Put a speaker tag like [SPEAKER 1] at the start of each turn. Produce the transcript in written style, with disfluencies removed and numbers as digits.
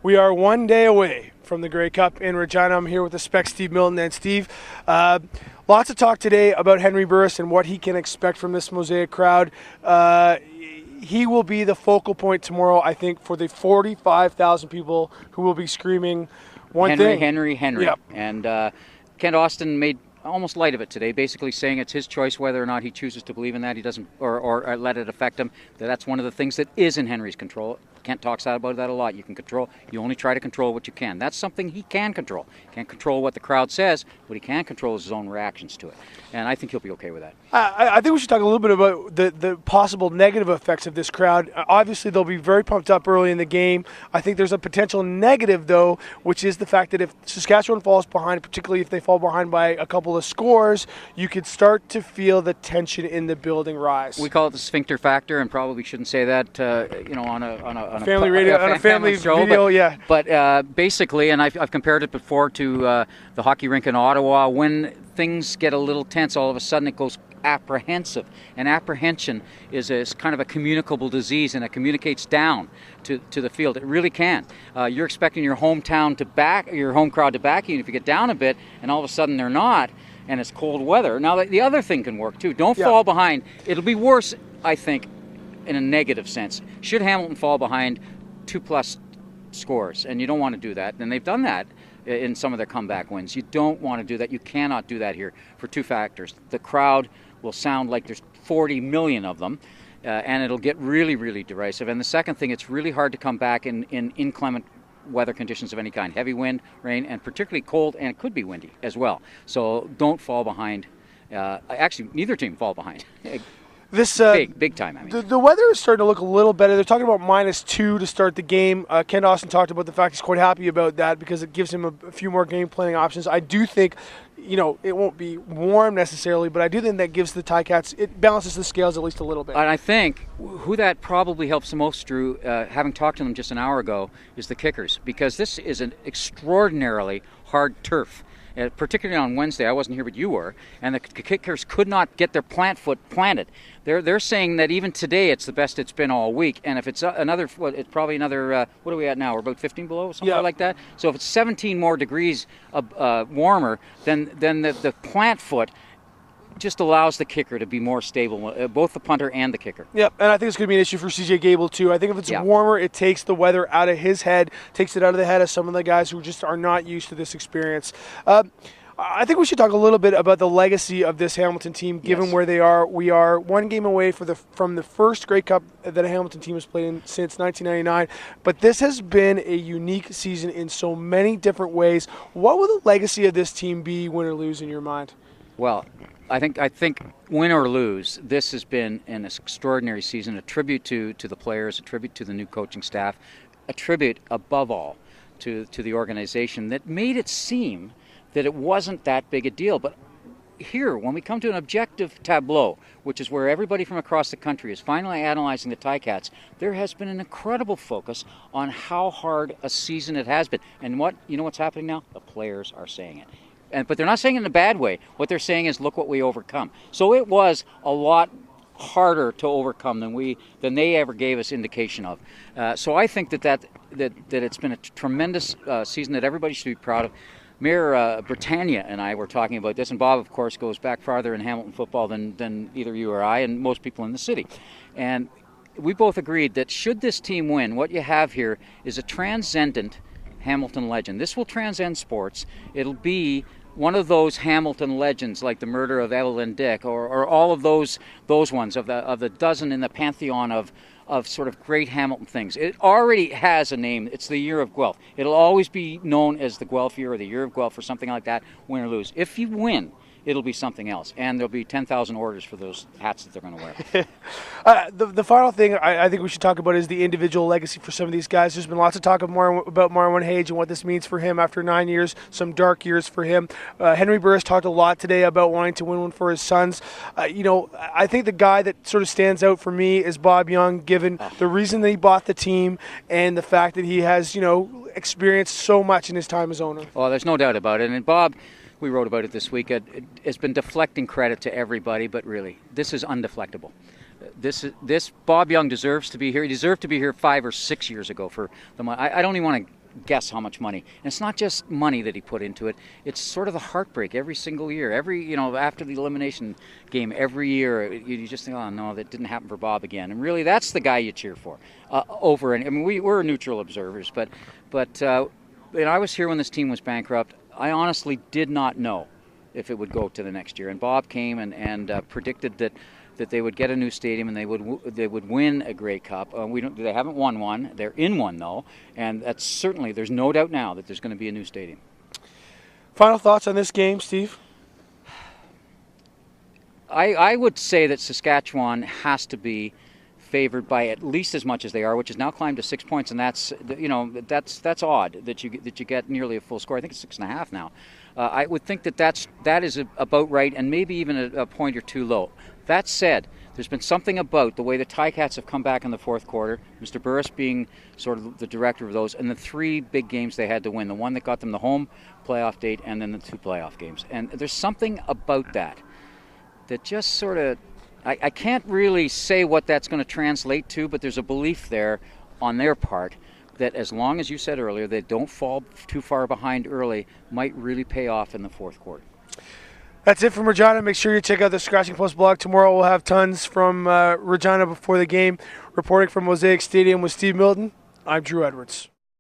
[SPEAKER 1] We are one day away from the Grey Cup in Regina. I'm here with the Spec Steve Milton. And Steve, lots of talk today about Henry Burris and what he can expect from this Mosaic crowd. He will be the focal point tomorrow, I think, for the 45,000 people who will be screaming one thing.
[SPEAKER 2] Henry.
[SPEAKER 1] Yep.
[SPEAKER 2] And Kent Austin made almost light of it today, basically saying it's his choice whether or not he chooses to believe in that. He doesn't, or let it affect him. That's one of the things that is in Henry's control. Kent talks about that a lot. You only try to control what you can. That's something he can control. He can't control what the crowd says. What he can control is his own reactions to it. And I think he'll be okay with that.
[SPEAKER 1] I think we should talk a little bit about the possible negative effects of this crowd. Obviously, they'll be very pumped up early in the game. I think there's a potential negative, though, which is the fact that if Saskatchewan falls behind, particularly if they fall behind by a couple of scores, you could start to feel the tension in the building rise.
[SPEAKER 2] We call it the sphincter factor, and probably shouldn't say that, on a
[SPEAKER 1] family radio, on a family
[SPEAKER 2] show,
[SPEAKER 1] video, yeah.
[SPEAKER 2] But basically, and I've compared it before to the hockey rink in Ottawa, when things get a little tense, all of a sudden it goes apprehensive. And apprehension is kind of a communicable disease, and it communicates down to the field. It really can. You're expecting your home crowd to back you, and if you get down a bit, and all of a sudden they're not, and it's cold weather. Now, the other thing can work too. Don't fall behind. It'll be worse, I think, in a negative sense. Should Hamilton fall behind 2+ scores, and you don't want to do that, and they've done that in some of their comeback wins. You don't want to do that. You cannot do that here for two factors. The crowd will sound like there's 40 million of them, and it'll get really, really derisive. And the second thing, it's really hard to come back in inclement weather conditions of any kind. Heavy wind, rain, and particularly cold, and it could be windy as well. So don't fall behind. Actually, neither team fall behind.
[SPEAKER 1] This
[SPEAKER 2] big time. I mean,
[SPEAKER 1] the weather is starting to look a little better. They're talking about -2 to start the game. Ken Austin talked about the fact he's quite happy about that because it gives him a few more game planning options. I do think, it won't be warm necessarily, but I do think that gives the Ticats, it balances the scales at least a little bit.
[SPEAKER 2] And I think who that probably helps the most, Drew, having talked to them just an hour ago, is the kickers, because this is an extraordinarily hard turf. Particularly on Wednesday, I wasn't here, but you were, and the kickers could not get their plant foot planted. They're saying that even today it's the best it's been all week, and if it's it's probably another. What are we at now? We're about 15 below, something like that. So if it's 17 more degrees warmer, then the plant foot just allows the kicker to be more stable, both the punter and the kicker.
[SPEAKER 1] Yep, and I think it's going to be an issue for CJ Gable too. I think if it's warmer, it takes the weather out of his head, takes it out of the head of some of the guys who just are not used to this experience. I think we should talk a little bit about the legacy of this Hamilton team, given where they are. We are one game away from the first Grey Cup that a Hamilton team has played in since 1999. But this has been a unique season in so many different ways. What will the legacy of this team be, win or lose, in your mind?
[SPEAKER 2] Well, I think win or lose, this has been an extraordinary season, a tribute to the players, a tribute to the new coaching staff, a tribute above all to the organization that made it seem that it wasn't that big a deal. But here, when we come to an objective tableau, which is where everybody from across the country is finally analyzing the Ticats, there has been an incredible focus on how hard a season it has been. And what's happening now? The players are saying it. But they're not saying it in a bad way. What they're saying is, look what we overcome. So it was a lot harder to overcome than they ever gave us indication of. So I think that it's been a tremendous season that everybody should be proud of. Mayor Britannia and I were talking about this, and Bob, of course, goes back farther in Hamilton football than either you or I and most people in the city. And we both agreed that should this team win, what you have here is a transcendent Hamilton legend. This will transcend sports. It'll be one of those Hamilton legends, like the murder of Evelyn Dick, or all of those ones of the dozen in the pantheon of sort of great Hamilton things. It already has a name. It's the Year of Guelph. It'll always be known as the Guelph Year or the Year of Guelph or something like that, win or lose. If you win, it'll be something else, and there'll be 10,000 orders for those hats that they're going to
[SPEAKER 1] wear. The final thing I think we should talk about is the individual legacy for some of these guys. There's been lots of talk about Marwan Hage and what this means for him after 9 years, some dark years for him. Henry Burris talked a lot today about wanting to win one for his sons. I think the guy that sort of stands out for me is Bob Young, given the reason that he bought the team and the fact that he has, experienced so much in his time as owner.
[SPEAKER 2] Well, there's no doubt about it. And Bob, we wrote about it this week. It has been deflecting credit to everybody, but really, this is undeflectable. This Bob Young deserves to be here. He deserved to be here 5 or 6 years ago for the. I don't even want to guess how much money. And it's not just money that he put into it. It's sort of the heartbreak every single year. After the elimination game, every year, you just think, oh, no, that didn't happen for Bob again. And really, that's the guy you cheer for. We're neutral observers, but I was here when this team was bankrupt. I honestly did not know if it would go to the next year. And Bob came and predicted that they would get a new stadium and they would win a Grey Cup. They haven't won one. They're in one though, and that's certainly, there's no doubt now that there's going to be a new stadium.
[SPEAKER 1] Final thoughts on this game, Steve?
[SPEAKER 2] I would say that Saskatchewan has to be favored by at least as much as they are, which has now climbed to 6 points, and that's odd that you get nearly a full score. I think it's 6.5 now. I would think that is about right, and maybe even a point or two low. That said, there's been something about the way the Ticats have come back in the fourth quarter, Mr. Burris being sort of the director of those, and the three big games they had to win, the one that got them the home playoff date and then the two playoff games. And there's something about that just sort of, I can't really say what that's going to translate to, but there's a belief there on their part that as long as you said earlier, they don't fall too far behind early, might really pay off in the fourth quarter.
[SPEAKER 1] That's it from Regina. Make sure you check out the Scratching Post blog. Tomorrow we'll have tons from Regina before the game. Reporting from Mosaic Stadium with Steve Milton, I'm Drew Edwards.